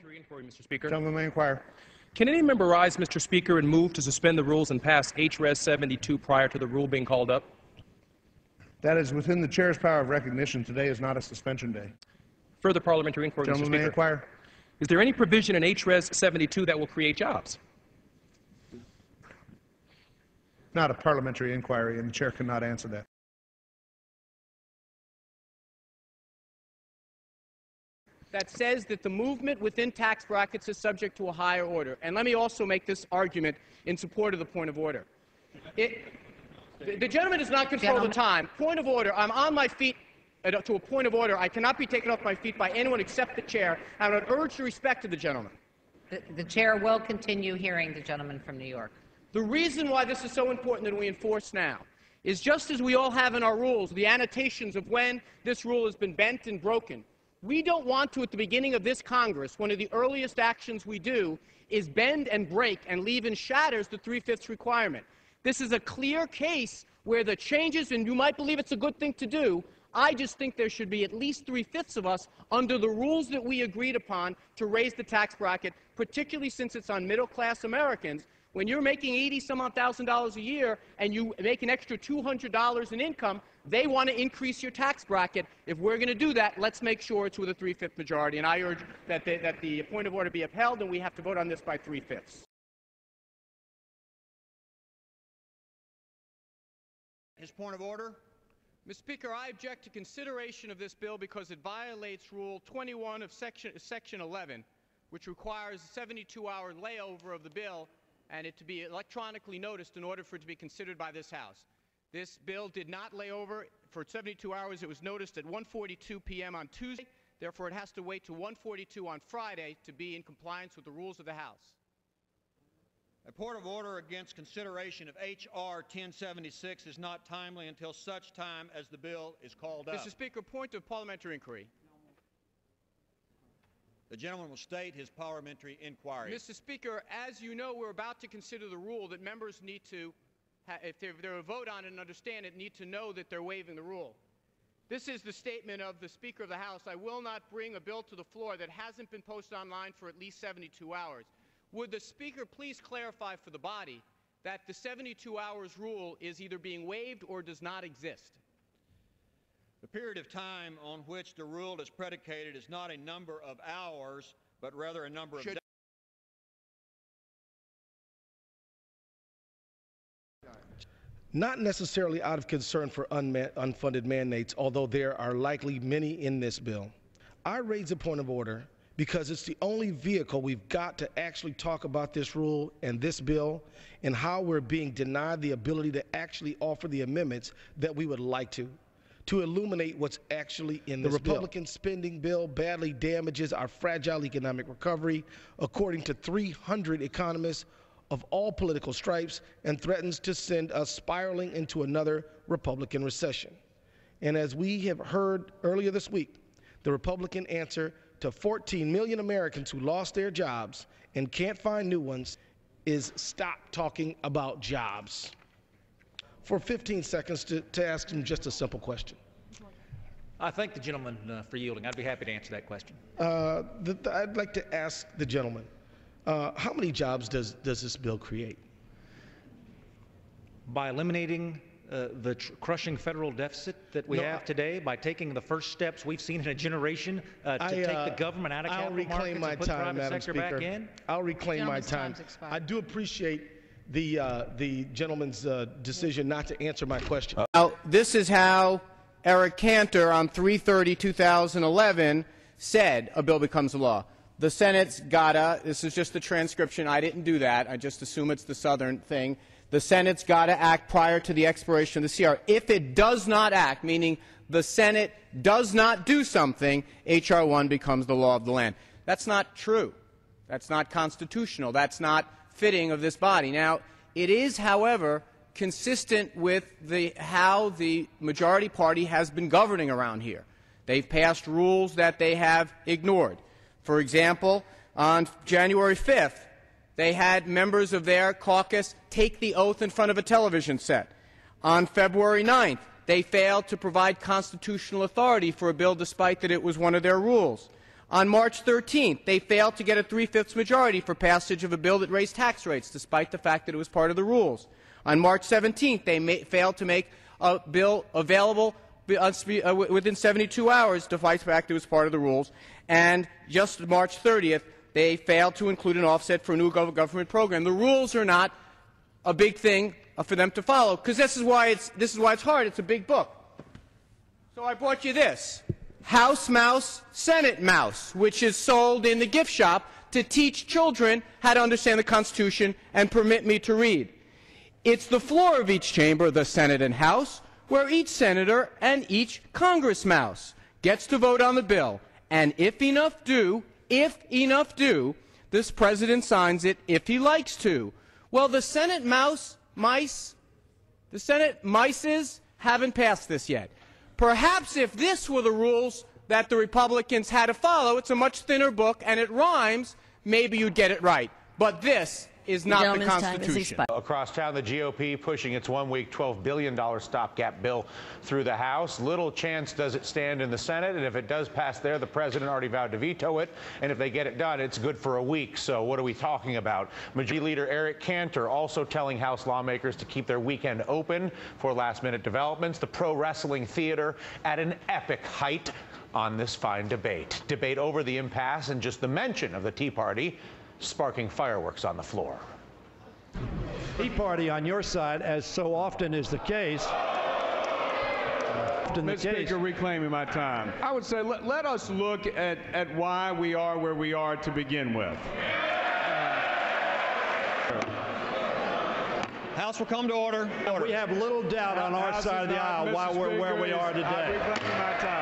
Parliamentary inquiry, Mr. Speaker. Gentleman may inquire. Can any member rise, Mr. Speaker, and move to suspend the rules and pass H.Res. 72 prior to the rule being called up? That is within the chair's power of recognition. Today is not a suspension day. Further parliamentary inquiry, Mr. Gentleman may Speaker. inquire. Is there any provision in H.Res. 72 that will create jobs? Not a parliamentary inquiry, and the chair cannot answer that. That says that the movement within tax brackets is subject to a higher order. And let me also make this argument in support of the point of order. The gentleman does not control the time. Point of order. I'm on my feet to a point of order. I cannot be taken off my feet by anyone except the chair. I would urge the respect of the gentleman. The chair will continue hearing the gentleman from New York. The reason why this is so important that we enforce now is just as we all have in our rules the annotations of when this rule has been bent and broken. We don't want to, at the beginning of this Congress, one of the earliest actions we do is bend and break and leave in shatters the 3/5 requirement. This is a clear case where the changes, and you might believe it's a good thing to do, I just think there should be at least 3/5 of us under the rules that we agreed upon to raise the tax bracket, particularly since it's on middle-class Americans. When you're making $80,000 a year and you make an extra $200 in income, they want to increase your tax bracket. If we're going to do that, let's make sure it's with a 3/5 majority. And I urge that the point of order be upheld, and we have to vote on this by 3/5. His point of order. Mr. Speaker, I object to consideration of this bill because it violates Rule 21 of Section 11, which requires a 72-hour layover of the bill and it to be electronically noticed in order for it to be considered by this House. This bill did not lay over for 72 hours. It was noticed at 1:42 p.m. on Tuesday. Therefore, it has to wait to 1:42 on Friday to be in compliance with the rules of the House. A point of order against consideration of H.R. 1076 is not timely until such time as the bill is called up. Mr. Speaker, point of parliamentary inquiry. The gentleman will state his parliamentary inquiry. Mr. Speaker, as you know, we're about to consider the rule that members need to, if they're to vote on it and understand it, need to know that they're waiving the rule. This is the statement of the Speaker of the House. I will not bring a bill to the floor that hasn't been posted online for at least 72 hours. Would the Speaker please clarify for the body that the 72 hours rule is either being waived or does not exist? The period of time on which the rule is predicated is not a number of hours, but rather a number of days. Not necessarily out of concern for unfunded mandates, although there are likely many in this bill. I raise a point of order because it's the only vehicle we've got to actually talk about this rule and this bill and how we're being denied the ability to actually offer the amendments that we would like to illuminate what's actually in this bill. The Republican spending bill badly damages our fragile economic recovery, according to 300 economists of all political stripes, and threatens to send us spiraling into another Republican recession. And as we have heard earlier this week, the Republican answer to 14 million Americans who lost their jobs and can't find new ones is stop talking about jobs. For 15 seconds to ask him just a simple question. I thank the gentleman for yielding. I'd be happy to answer that question. I'd like to ask the gentleman, how many jobs does this bill create? By eliminating the crushing federal deficit that we have today, by taking the first steps we've seen in a generation to take the government out of capital markets and put the private sector back in? I'll reclaim my time. I do appreciate the gentleman's decision not to answer my question. Now, this is how Eric Cantor on 3/30/2011 said a bill becomes a law. The Senate's gotta, this is just the transcription, I didn't do that, I just assume it's the Southern thing. The Senate's gotta act prior to the expiration of the CR. If it does not act, meaning the Senate does not do something, H.R. 1 becomes the law of the land. That's not true. That's not constitutional. That's not fitting of this body. Now, it is, however, consistent with how the majority party has been governing around here. They've passed rules that they have ignored. For example, on January 5th, they had members of their caucus take the oath in front of a television set. On February 9th, they failed to provide constitutional authority for a bill despite that it was one of their rules. On March 13th, they failed to get a 3/5 majority for passage of a bill that raised tax rates, despite the fact that it was part of the rules. On March 17th, they failed to make a bill available within 72 hours, despite the fact it was part of the rules. And just March 30th, they failed to include an offset for a new government program. The rules are not a big thing for them to follow, because this is why it's hard. It's a big book. So I brought you this. House Mouse, Senate Mouse, which is sold in the gift shop to teach children how to understand the Constitution and permit me to read. It's the floor of each chamber, the Senate and House, where each senator and each Congress mouse gets to vote on the bill. And if enough do, this president signs it if he likes to. Well, the Senate mices haven't passed this yet. Perhaps if this were the rules that the Republicans had to follow, it's a much thinner book and it rhymes, maybe you'd get it right. But this is not the Constitution. Across town, the GOP pushing its one-week $12 billion stopgap bill through the House. Little chance does it stand in the Senate, and if it does pass there, the president already vowed to veto it, and if they get it done, it's good for a week. So what are we talking about? Majority Leader Eric Cantor also telling House lawmakers to keep their weekend open for last-minute developments. The pro wrestling theater at an epic height on this fine debate. Debate over the impasse and just the mention of the Tea Party sparking fireworks on the floor. Tea Party on your side, as so often is the case. Mr. Speaker, reclaiming my time. I would say let us look at why we are where we are to begin with. House will come to order. We have little doubt on our side of the aisle why we're where we are today. I'm reclaiming my time.